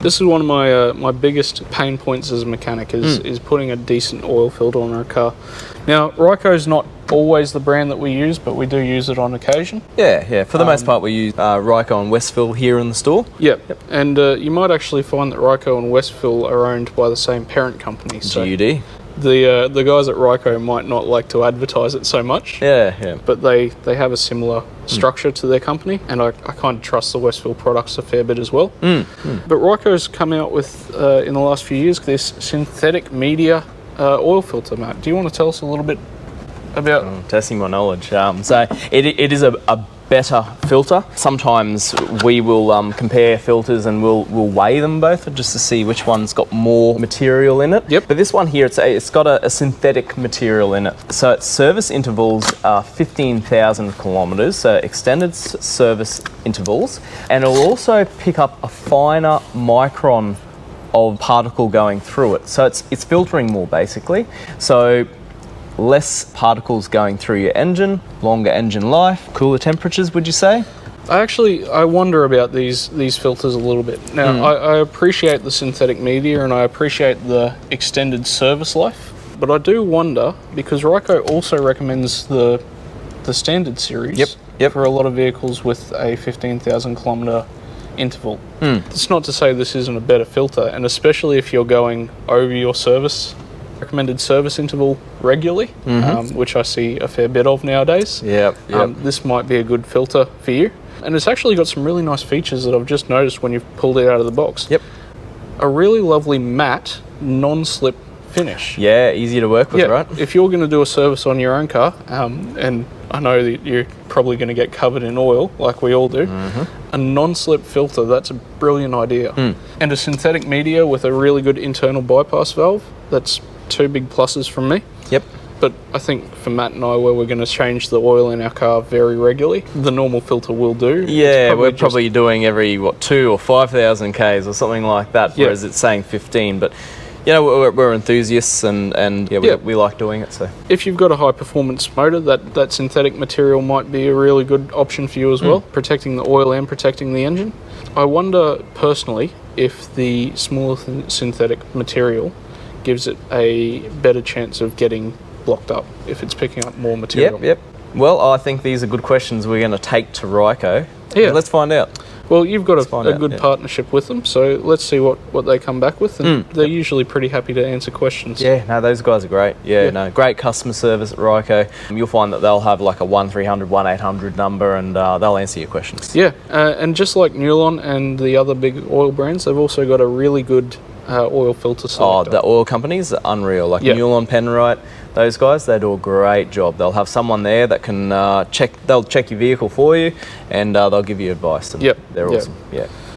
This is one of my biggest pain points as a mechanic is putting a decent oil filter on our car. Now, Ryco's not always the brand that we use, but we do use it on occasion. Yeah. For the most part, we use Ryco and Westville here in the store. Yep. And you might actually find that Ryco and Westville are owned by the same parent company. So GUD. the guys at Ryco might not like to advertise it so much. Yeah. But they have a similar structure to their company, and I kind of trust the Westville products a fair bit as well. But Ryco's come out with, in the last few years, this synthetic media oil filter, Matt. Do you want to tell us a little bit about... testing my knowledge. So it is a better filter. Sometimes we will compare filters and we'll weigh them both just to see which one's got more material in it. Yep. But this one here, it's got a synthetic material in it. So its service intervals are 15,000 kilometres, so extended service intervals, and it'll also pick up a finer micron of particle going through it. So it's filtering more basically. So less particles going through your engine, longer engine life, cooler temperatures, would you say? I wonder about these filters a little bit. Now, I appreciate the synthetic media and I appreciate the extended service life, but I do wonder, because Ryco also recommends the standard series for a lot of vehicles with a 15,000 kilometre interval. It's not to say this isn't a better filter, and especially if you're going over your recommended service interval regularly, which I see a fair bit of nowadays. This might be a good filter for you. And it's actually got some really nice features that I've just noticed when you've pulled it out of the box. A really lovely matte, non-slip finish. Yeah, easy to work with, right? If you're going to do a service on your own car, and I know that you're probably going to get covered in oil, like we all do, a non-slip filter, that's a brilliant idea. And a synthetic media with a really good internal bypass valve, that's two big pluses from me. But I think for Matt and I, where we're going to change the oil in our car very regularly, the normal filter will do. Yeah, we're probably doing every, 2 or 5,000 Ks or something like that, whereas it's saying 15. But, you know, we're enthusiasts and we like doing it. So if you've got a high-performance motor, that synthetic material might be a really good option for you as well, protecting the oil and protecting the engine. I wonder, personally, if the smaller synthetic material gives it a better chance of getting blocked up if it's picking up more material. Well, I think these are good questions we're going to take to Ryco. Let's find out. Well, you've got a good partnership with them, so let's see what they come back with, and they're usually pretty happy to answer questions. Those guys are great. Great customer service at Ryco. You'll find that they'll have like a 1300 1800 number, and they'll answer your questions. And just like Newlon and the other big oil brands, they've also got a really good oil filter selector. The oil companies are unreal, like Newlon, Penrite, those guys, they do a great job. They'll have someone there that can check your vehicle for you, and they'll give you advice. And they're awesome.